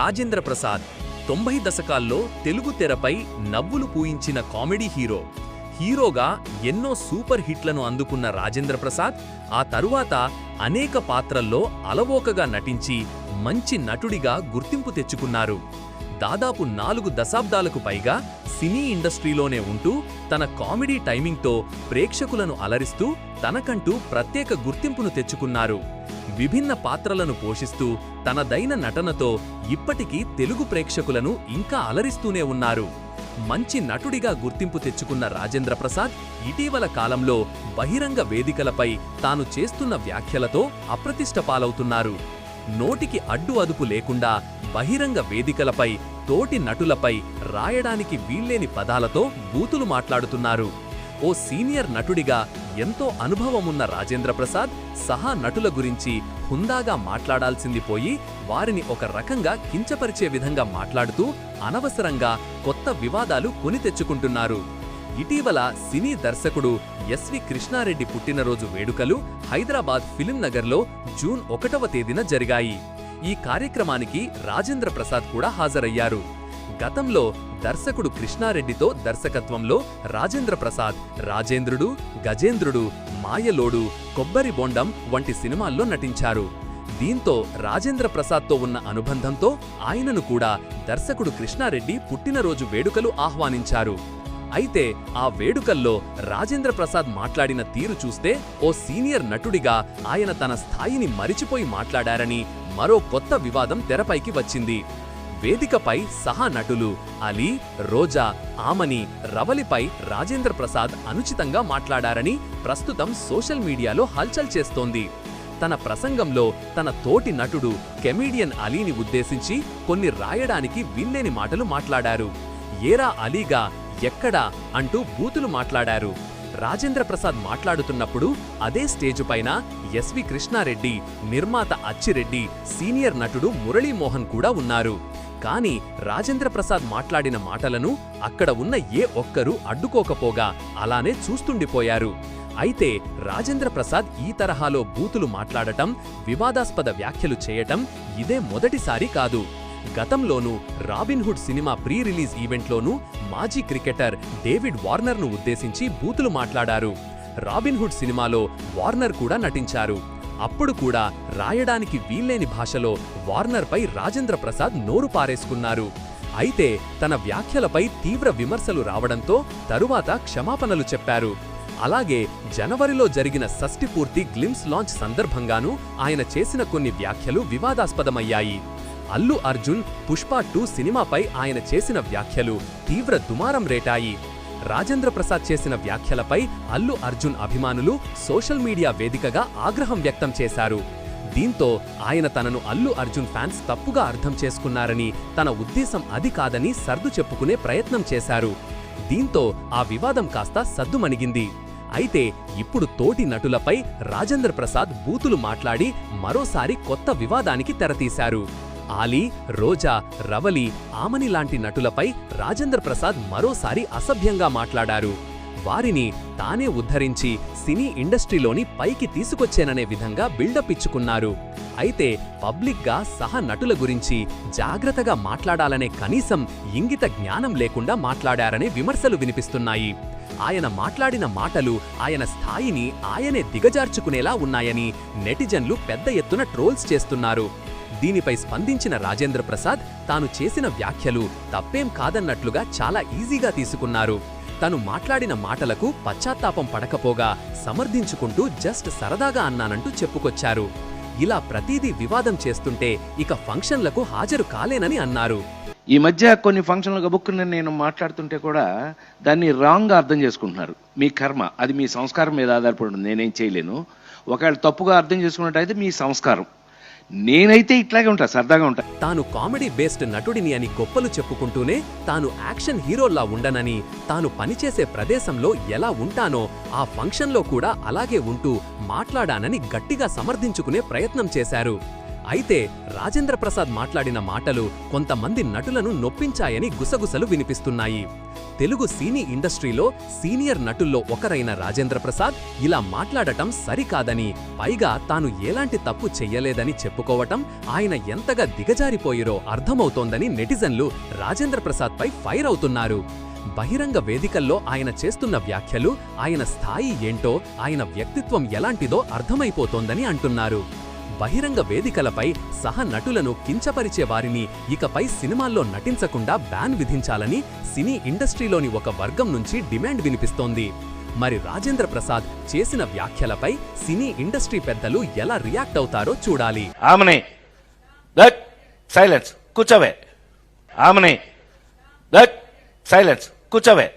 రాజేంద్ర ప్రసాద్ 90 దశకాల్లో తెలుగు తెరపై నవ్వులు పూయించిన comedy hero. హీరోగా ఎన్నో సూపర్ హిట్లను అందుకున్న రాజేంద్ర ప్రసాద్ ఆ తరువాత అనేక పాత్రల్లో అలవోకగా నటించి మంచి నటుడిగా గుర్తింపు తెచ్చుకున్నారు. దాదాపు 4 దశాబ్దాలకు పైగా సినీ ఇండస్ట్రీలోనే ఉంటూ తన కామెడీ టైమింగ్తో ప్రేక్షకులను అలరిస్తూ తనకంటూ ప్రత్యేక గుర్తింపును తెచ్చుకున్నారు. విభిన్న పాత్రలను పోషిస్తూ తనదైన నటనతో ఇప్పటికీ తెలుగు ప్రేక్షకులను ఇంకా అలరిస్తూనే ఉన్నారు. మంచి నటుడిగా గుర్తింపు తెచ్చుకున్న రాజేంద్ర ప్రసాద్ ఇటీవల కాలంలో బహిరంగ వేదికలపై తాను చేస్తున్న వ్యాఖ్యలతో అప్రతిష్ట పాలవుతున్నారు. నోటికి అడ్డు అదుపు లేకుండా బహిరంగ వేదికలపై తోటి నటులపై రాయడానికి వీల్లేని పదాలతో బూతులు మాట్లాడుతున్నారు. ఓ సీనియర్ నటుడిగా ఎంతో అనుభవమున్న రాజేంద్ర ప్రసాద్ సహా నటుల గురించి హుందాగా మాట్లాడాల్సింది పోయి వారిని ఒక రకంగా కించపరిచే విధంగా మాట్లాడుతూ అనవసరంగా కొత్త వివాదాలు కొని తెచ్చుకుంటున్నారు. ఇటీవల సినీ దర్శకుడు ఎస్వి కృష్ణారెడ్డి పుట్టినరోజు వేడుకలు హైదరాబాద్ ఫిలిం నగర్లో జూన్ 1వ తేదీన జరిగాయి. ఈ కార్యక్రమానికి రాజేంద్ర ప్రసాద్ కూడా హాజరయ్యారు. గతంలో దర్శకుడు కృష్ణారెడ్డితో దర్శకత్వంలో రాజేంద్ర ప్రసాద్ రాజేంద్రుడు, గజేంద్రుడు, మాయలోడు, కొబ్బరి బొండం వంటి సినిమాల్లో నటించారు. దీంతో రాజేంద్ర ప్రసాద్తో ఉన్న అనుబంధంతో ఆయనను కూడా దర్శకుడు కృష్ణారెడ్డి పుట్టినరోజు వేడుకలు ఆహ్వానించారు. అయితే ఆ వేడుకల్లో రాజేంద్ర ప్రసాద్ మాట్లాడిన తీరు చూస్తే ఓ సీనియర్ నటుడిగా ఆయన తన స్థాయిని మరిచిపోయి మాట్లాడారని మరో కొత్త వివాదం తెరపైకి వచ్చింది. వేదికపై సహా నటులు అలీ, రోజా, ఆమని, రవలిపై రాజేంద్ర ప్రసాద్ అనుచితంగా మాట్లాడారని ప్రస్తుతం సోషల్ మీడియాలో హల్చల్ చేస్తోంది. తన ప్రసంగంలో తన తోటి నటుడు కెమీడియన్ అలీని ఉద్దేశించి కొన్ని రాయడానికి వీల్లేని మాటలు మాట్లాడారు. ఏరా అలీగా, ఎక్కడా అంటూ బూతులు మాట్లాడారు. రాజేంద్ర ప్రసాద్ మాట్లాడుతున్నప్పుడు అదే స్టేజు పైన ఎస్వి కృష్ణారెడ్డి, నిర్మాత అచ్చిరెడ్డి, సీనియర్ నటుడు మురళీమోహన్ కూడా ఉన్నారు. కానీ రాజేంద్ర ప్రసాద్ మాట్లాడిన మాటలను అక్కడ ఉన్న ఏ ఒక్కరూ అడ్డుకోకపోగా అలానే చూస్తుండిపోయారు. అయితే రాజేంద్ర ప్రసాద్ ఈ తరహాలో బూతులు మాట్లాడటం, వివాదాస్పద వ్యాఖ్యలు చేయటం ఇదే మొదటిసారి కాదు. గతంలోనూ రాబిన్హుడ్ సినిమా ప్రీ రిలీజ్ ఈవెంట్లోనూ మాజీ క్రికెటర్ డేవిడ్ వార్నర్ను ఉద్దేశించి బూతులు మాట్లాడారు. రాబిన్హుడ్ సినిమాలో వార్నర్ కూడా నటించారు. అప్పుడు కూడా రాయడానికి వీల్లేని భాషలో వార్నర్పై రాజేంద్ర ప్రసాద్ నోరు పారేసుకున్నారు. అయితే తన వ్యాఖ్యలపై తీవ్ర విమర్శలు రావడంతో తరువాత క్షమాపణలు చెప్పారు. అలాగే జనవరిలో జరిగిన షష్ఠి పూర్తి గ్లిమ్స్ లాంచ్ సందర్భంగానూ ఆయన చేసిన కొన్ని వ్యాఖ్యలు వివాదాస్పదమయ్యాయి. అల్లు అర్జున్ పుష్ప 2 సినిమాపై ఆయన చేసిన వ్యాఖ్యలు తీవ్ర దుమారం రేటాయి. రాజేంద్ర ప్రసాద్ చేసిన వ్యాఖ్యలపై అల్లు అర్జున్ అభిమానులు సోషల్ మీడియా వేదికగా ఆగ్రహం వ్యక్తం చేశారు. దీంతో ఆయన తనను అల్లు అర్జున్ ఫ్యాన్స్ తప్పుగా అర్థం చేసుకున్నారని, తన ఉద్దేశం అది కాదని సర్దు చెప్పుకునే ప్రయత్నం చేశారు. దీంతో ఆ వివాదం కాస్త సద్దుమణిగింది. అయితే ఇప్పుడు తోటి నటులపై రాజేంద్ర ప్రసాద్ బూతులు మాట్లాడి మరోసారి కొత్త వివాదానికి తెరతీశారు. ఆలీ, రోజా, రవలి, ఆమని లాంటి నటులపై రాజేంద్ర ప్రసాద్ మరోసారి అసభ్యంగా మాట్లాడారు. వారిని తానే ఉద్ధరించి సినీ ఇండస్ట్రీలోని పైకి తీసుకొచ్చేననే విధంగా బిల్డప్ ఇచ్చుకున్నారు. అయితే పబ్లిక్గా సహా నటుల గురించి జాగ్రత్తగా మాట్లాడాలనే కనీసం ఇంగిత జ్ఞానం లేకుండా మాట్లాడారనే విమర్శలు వినిపిస్తున్నాయి. ఆయన మాట్లాడిన మాటలు ఆయన స్థాయిని ఆయనే దిగజార్చుకునేలా ఉన్నాయని నెటిజన్లు పెద్ద ఎత్తున ట్రోల్స్ చేస్తున్నారు. దీనిపై స్పందించిన రాజేంద్ర ప్రసాద్ తాను చేసిన వ్యాఖ్యలు తప్పేం కాదన్నట్లుగా చాలా ఈజీగా తీసుకున్నారు. తను మాట్లాడిన మాటలకు పశ్చాత్తాపం పడకపోగా సమర్థించుకుంటూ జస్ట్ సరదాగా అన్నానంటూ చెప్పుకొచ్చారు. ఇలా ప్రతిదీ వివాదం చేస్తుంటే ఇక ఫంక్షన్లకు హాజరు కాలేనని అన్నారు. ఈ మధ్య కొన్ని ఫంక్షన్లు గబుక్కుని నేను మాట్లాడుతుంటే కూడా దాన్ని రాంగ్గా అర్థం చేసుకుంటున్నారు. మీ కర్మ, అది మీ సంస్కారం మీద ఆధారపడి ఉంటుంది, నేనేం చేయలేను. ఒకవేళ తప్పుగా అర్థం చేసుకున్నట్టయితే మీ సంస్కారం. నేనైతే ఇట్లాగే ఉంటా, సరదాగా ఉంటా. తాను కామెడీ బేస్డ్ నటుడిని అని గొప్పలు చెప్పుకుంటూనే తాను యాక్షన్ హీరోల్లా ఉండనని, తాను పనిచేసే ప్రదేశంలో ఎలా ఉంటానో ఆ ఫంక్షన్లో కూడా అలాగే ఉంటూ మాట్లాడానని గట్టిగా సమర్థించుకునే ప్రయత్నం చేశారు. అయితే రాజేంద్ర ప్రసాద్ మాట్లాడిన మాటలు కొంతమంది నటులను నొప్పించాయని గుసగుసలు వినిపిస్తున్నాయి. తెలుగు సినీ ఇండస్ట్రీలో సీనియర్ నటుల్లో ఒకరైన రాజేంద్ర ప్రసాద్ ఇలా మాట్లాడటం సరికాదని, పైగా తాను ఎలాంటి తప్పు చెయ్యలేదని చెప్పుకోవటం ఆయన ఎంతగా దిగజారిపోయిరో అర్థమవుతోందని నెటిజన్లు రాజేంద్ర ప్రసాద్ పై ఫైర్ అవుతున్నారు. బహిరంగ వేదికల్లో ఆయన చేస్తున్న వ్యాఖ్యలు, ఆయన స్థాయి ఏంటో, ఆయన వ్యక్తిత్వం ఎలాంటిదో అర్థమైపోతోందని అంటున్నారు. బహిరంగ వేదికలపై సహ నటులను కించపరిచే వారిని ఇకపై సినిమాల్లో నటించకుండా బ్యాన్ విధించాలని సినీ ఇండస్ట్రీలోని ఒక వర్గం నుంచి డిమాండ్ వినిపిస్తోంది. మరి రాజేంద్ర ప్రసాద్ చేసిన వ్యాఖ్యలపై సినీ ఇండస్ట్రీ పెద్దలు ఎలా రియాక్ట్ అవుతారో చూడాలి. ఆమెనే సైలెన్స్ కూర్చోవే. ఆమెనే సైలెన్స్ కూర్చోవే.